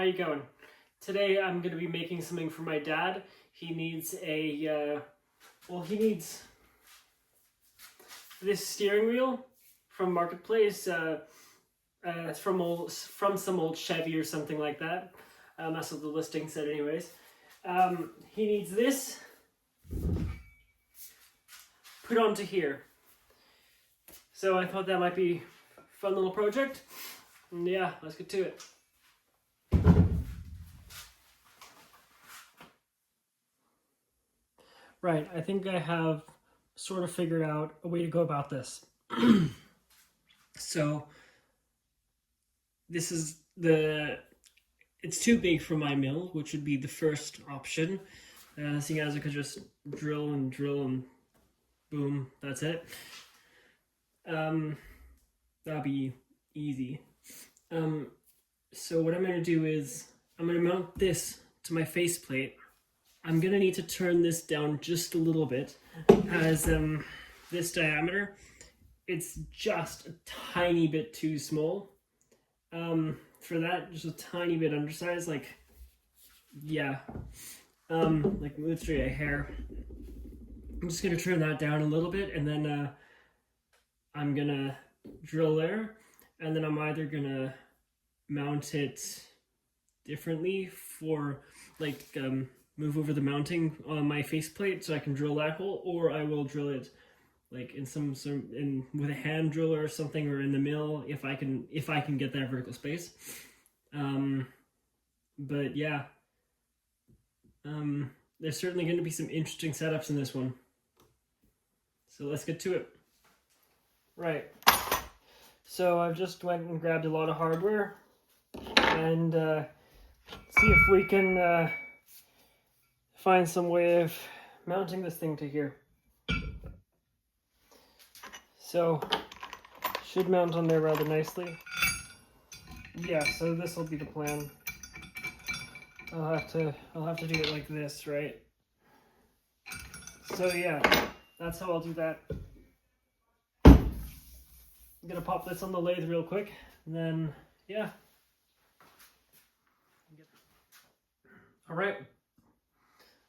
how you going? Today I'm going to be making something for my dad. He needs he needs this steering wheel from Marketplace. It's from some old Chevy or something like that. That's what the listing said anyways. He needs this put onto here. So I thought that might be a fun little project. And yeah, let's get to it. Right, I think I have sort of figured out a way to go about this. So this is it's too big for my mill, which would be the first option. Seeing as I could just drill and boom, that's it. That'll be easy. So what I'm going to do is I'm going to mount this to my faceplate. I'm going to need to turn this down just a little bit as this diameter, it's just a tiny bit too small. For that, just a tiny bit undersized, like literally a hair. I'm just going to turn that down a little bit, and then I'm going to drill there, and then I'm either going to mount it differently for move over the mounting on my faceplate so I can drill that hole, or I will drill it like in with a hand driller or something, or in the mill if I can get that vertical space. But yeah, there's certainly going to be some interesting setups in this one. So let's get to it. Right. So I've just went and grabbed a lot of hardware and see if we can find some way of mounting this thing to here. So should mount on there rather nicely. Yeah, so this will be the plan. I'll have to do it like this, right? So yeah, that's how I'll do that. I'm gonna pop this on the lathe real quick, and then yeah. All right.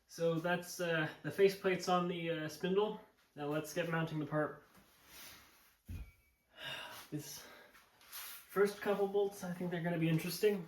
So that's the faceplates on the spindle. Now let's get mounting the part. This first couple bolts, I think they're going to be interesting.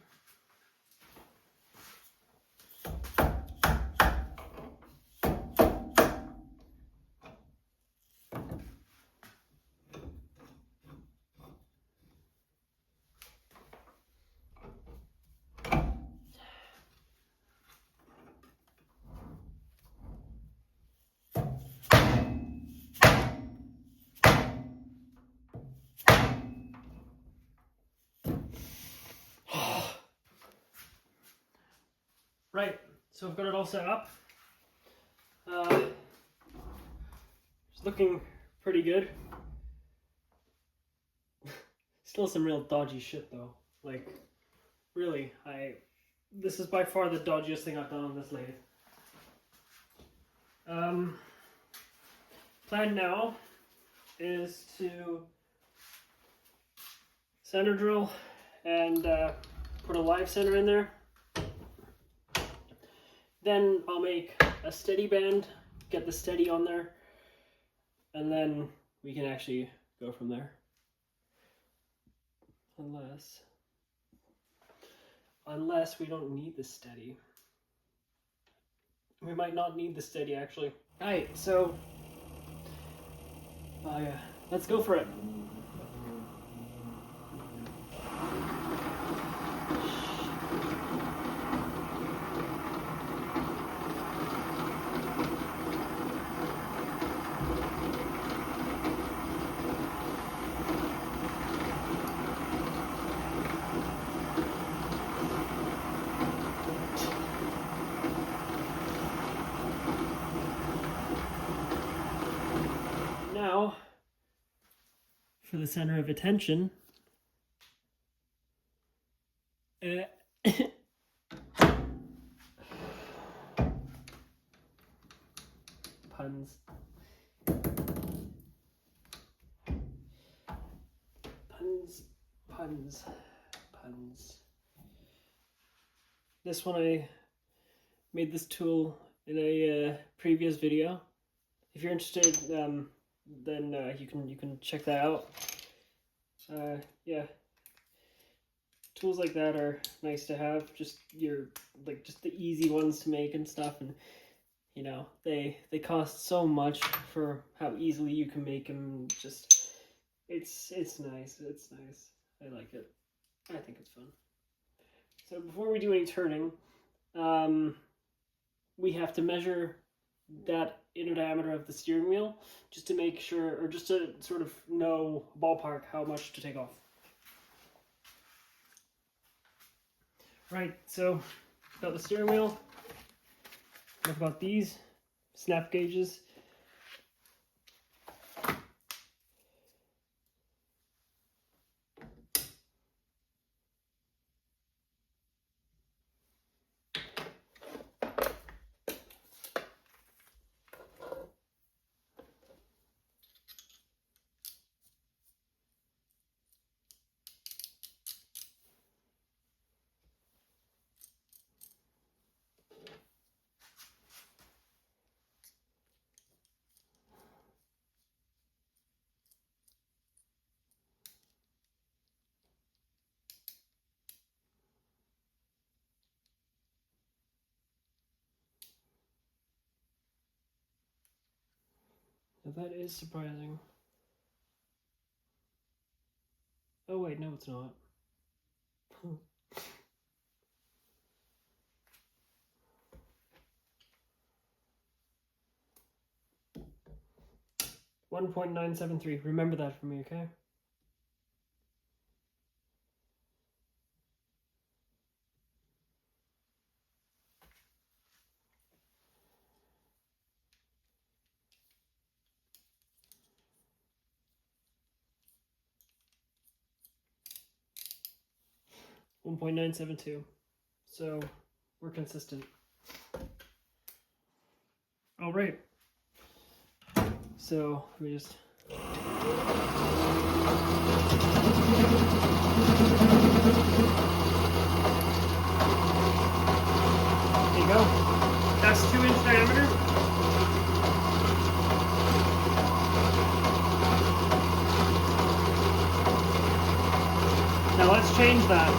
Right, so I've got it all set up. It's looking pretty good. Still some real dodgy shit though. Like, really, this is by far the dodgiest thing I've done on this lathe. Plan now is to center drill and put a live center in there. Then I'll make a steady band, get the steady on there, and then we can actually go from there. Unless we don't need the steady. We might not need the steady actually. Alright, so let's go for it. Now, for the center of attention, puns. Puns. This one I made this tool in a previous video. If you're interested, then you can check that out. Yeah, tools like that are nice to have. Just just the easy ones to make and stuff, and you know they cost so much for how easily you can make them. Just it's nice. It's nice. I like it. I think it's fun. So before we do any turning, we have to measure that inner diameter of the steering wheel just to make sure, or just to sort of know ballpark how much to take off. Right, so got the steering wheel. I've got these snap gauges. Now that is surprising. Oh wait, no it's not. 1.973. Remember that for me, okay? .972. So we're consistent. All right. So we just. There you go. That's 2-inch diameter. Now let's change that.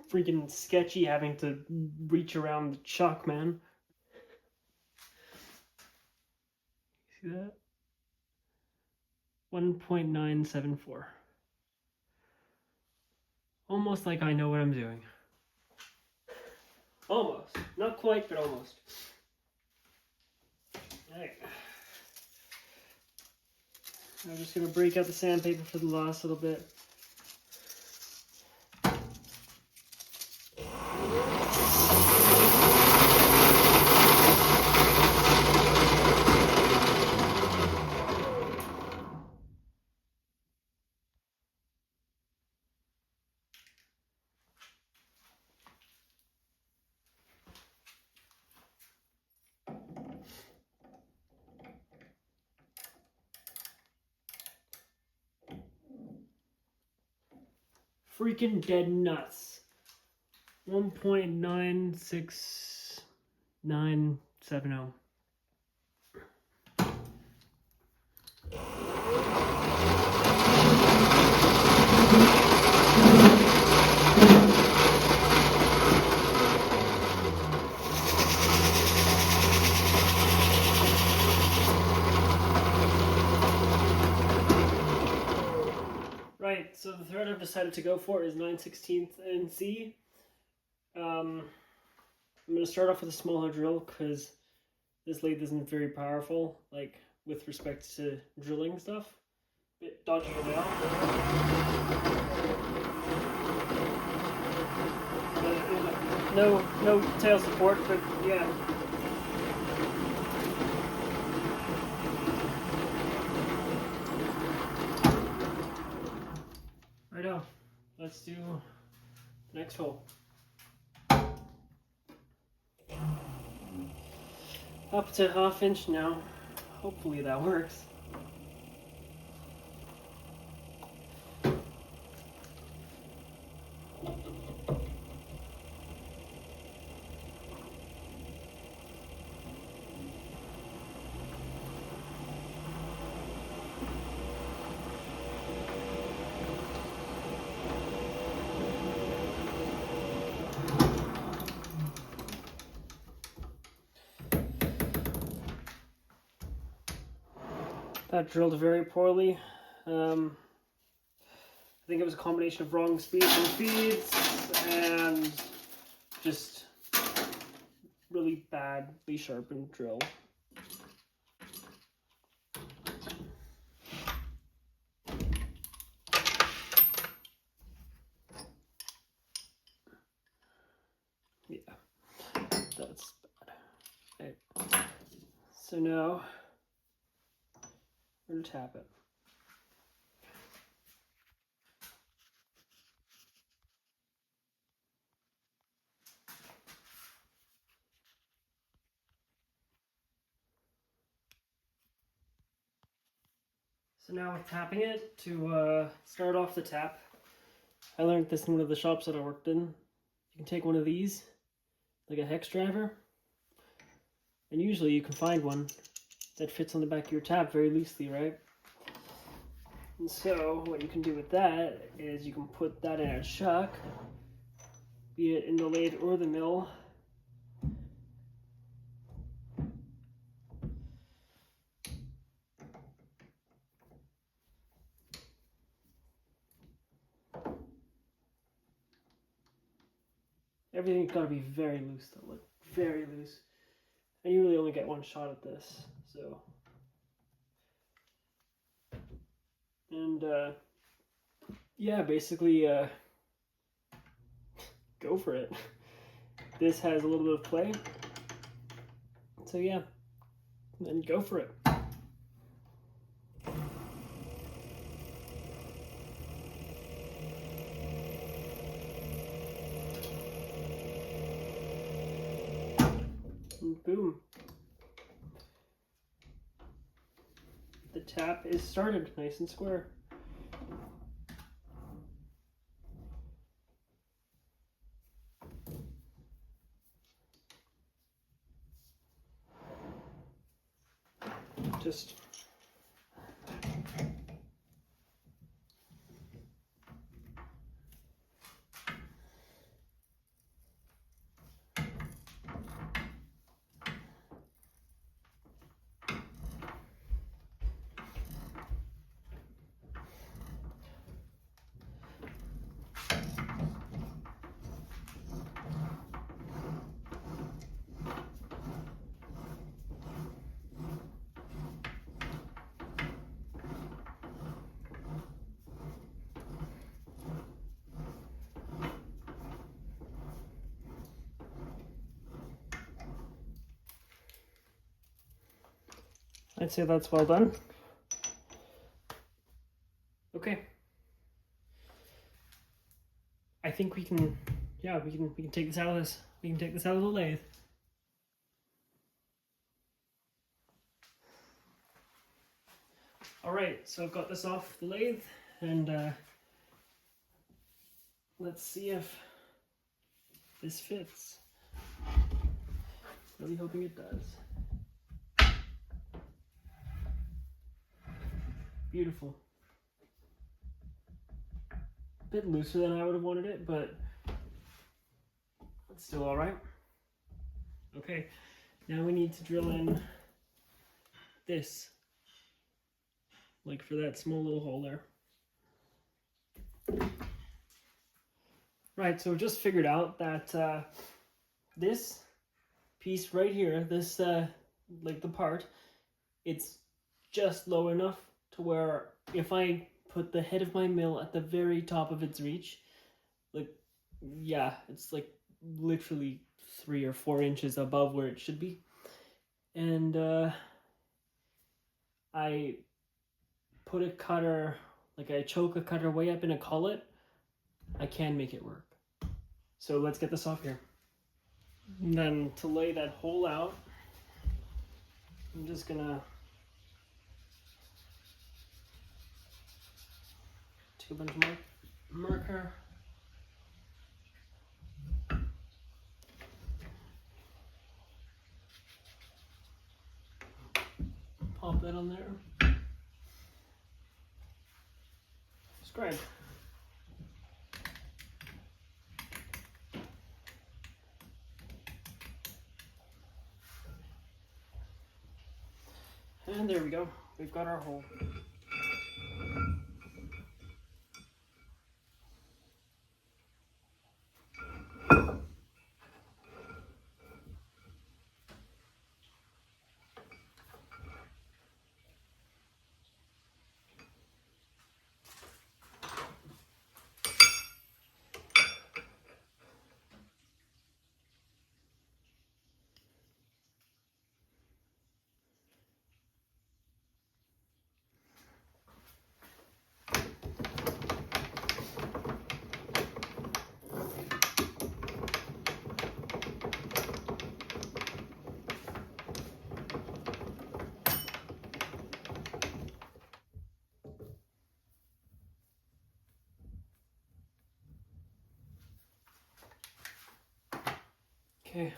Freaking sketchy having to reach around the chuck, man. See that? 1.974. Almost like I know what I'm doing. Almost. Not quite, but almost. Alright. I'm just going to break out the sandpaper for the last little bit. Freaking dead nuts. 1.96970. Right, so the thread I've decided to go for is 9/16 NC. I'm going to start off with a smaller drill because this lathe isn't very powerful, like with respect to drilling stuff. Bit dodgy now. No tail support, but yeah. Right on. Let's do the next hole. Up to 1/2 inch now. Hopefully that works. That drilled very poorly. I think it was a combination of wrong speeds and feeds and just really badly sharpened drill. Yeah, that's bad. Okay. So now we're gonna tap it. So now with tapping it, to start off the tap, I learned this in one of the shops that I worked in. You can take one of these, like a hex driver, and usually you can find one that fits on the back of your tap very loosely, right? And so what you can do with that is you can put that in a chuck, be it in the lathe or the mill. Everything's got to be very loose though, like very loose. And you really only get one shot at this, so. And yeah, basically go for it. This has a little bit of play. So yeah, then go for it. And boom. The tap is started nice and square. Just I'd say that's well done. Okay. I think we can, yeah, we can take this out of this. We can take this out of the lathe. All right, so I've got this off the lathe, and let's see if this fits. Really hoping it does. Beautiful. A bit looser than I would have wanted it, but it's still all right. Okay, now we need to drill in this, like for that small little hole there. Right, so we just figured out that this piece right here, this like the part, it's just low enough to where if I put the head of my mill at the very top of its reach, like, yeah, it's like literally 3 or 4 inches above where it should be. And I put a cutter, like I choke a cutter way up in a collet, I can make it work. So let's get this off here. And then to lay that hole out, I'm just gonna take a bunch of marker. Pop that on there. Scribe. And there we go. We've got our hole. Okay.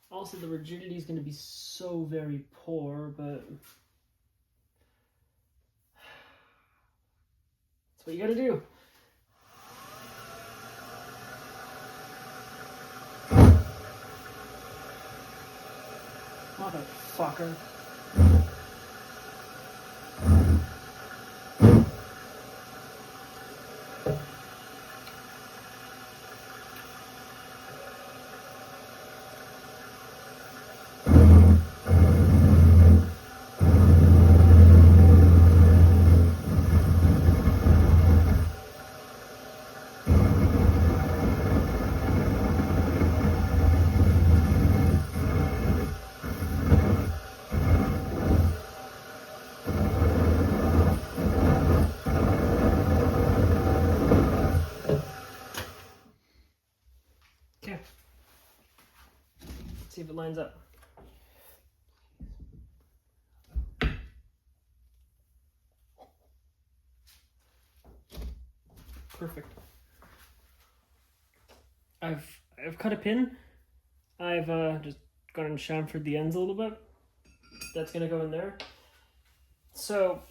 Also, the rigidity is going to be so very poor, but that's what you gotta do. Motherfucker. Okay. Let's see if it lines up. Perfect. I've cut a pin. I've just gone and chamfered the ends a little bit. That's gonna go in there. So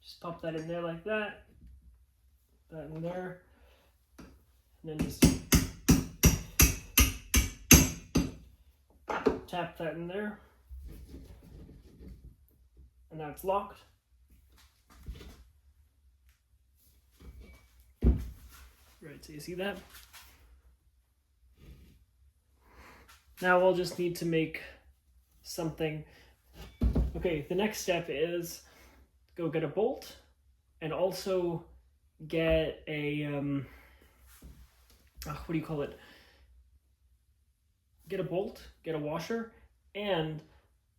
just pop that in there like that. That in there. And then just tap that in there. And now it's locked. Right, so you see that? Now we'll just need to make something. Okay, the next step is go get a bolt and also get a, what do you call it? Get a bolt, get a washer, and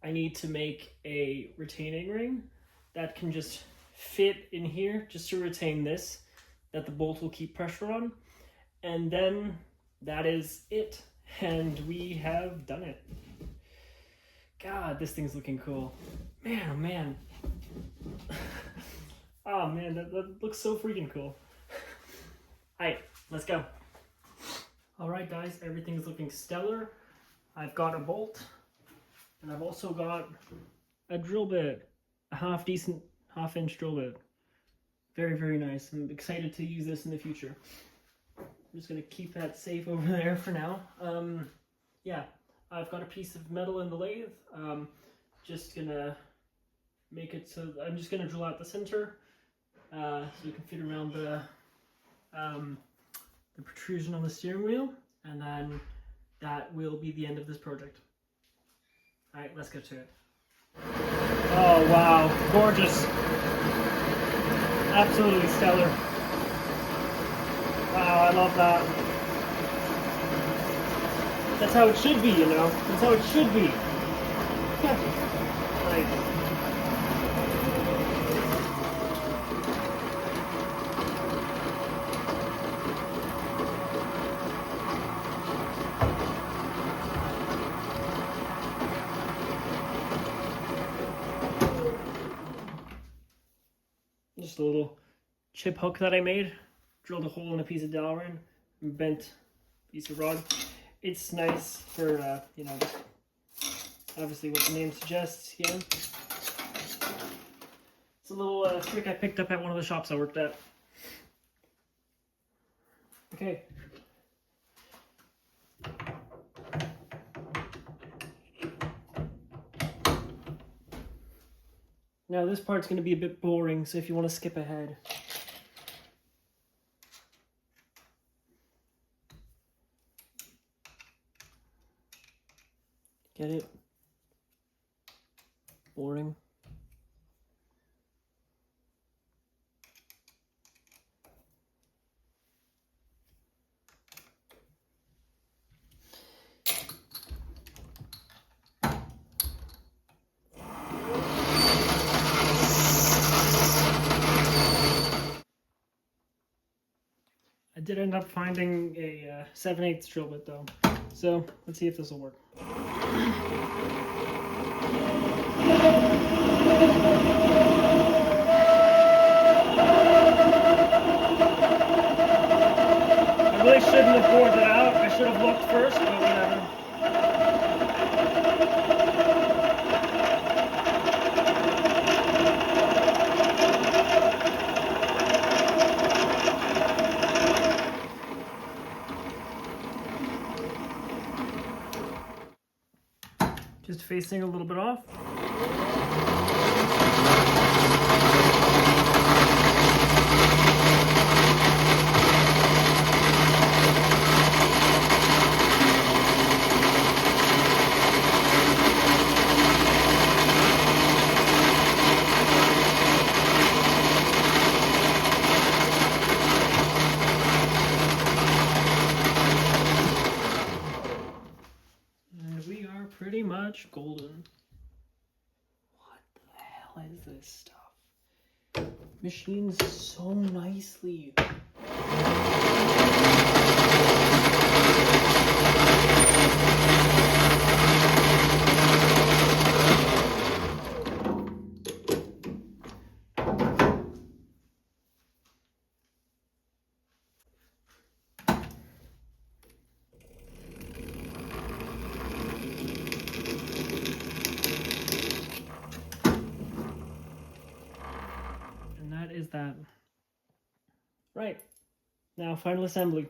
I need to make a retaining ring that can just fit in here just to retain this, that the bolt will keep pressure on. And then that is it. And we have done it. God, this thing's looking cool. Man, oh man. Oh man, that looks so freaking cool. Alright, let's go. Alright guys, everything's looking stellar. I've got a bolt. And I've also got a drill bit. A half-inch drill bit. Very, very nice. I'm excited to use this in the future. I'm just going to keep that safe over there for now. Yeah, I've got a piece of metal in the lathe. Just going to make it so I'm just going to drill out the center so you can fit around the protrusion on the steering wheel. and then that will be the end of this project. All right, let's get to it. Oh wow, gorgeous. Absolutely stellar. Wow, I love that. That's how it should be, you know? That's how it should be. Nice. Just a little chip hook that I made. Drilled a hole in a piece of Delrin and bent a piece of rod. It's nice for, you know, obviously what the name suggests here. It's a little trick I picked up at one of the shops I worked at. Okay. Now this part's going to be a bit boring, so if you want to skip ahead. Get it? Boring. I did end up finding a 7/8 drill bit though, so let's see if this will work. I really shouldn't have bored that out. I should have looked first, but whatever. Just facing a little bit off. Pretty much golden. What the hell is this stuff? Machines so nicely. Is that right? Now final assembly.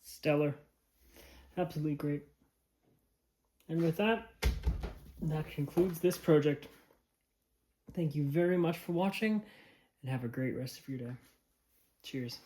Stellar. Absolutely great. And with that, that concludes this project. Thank you very much for watching, and have a great rest of your day. Cheers.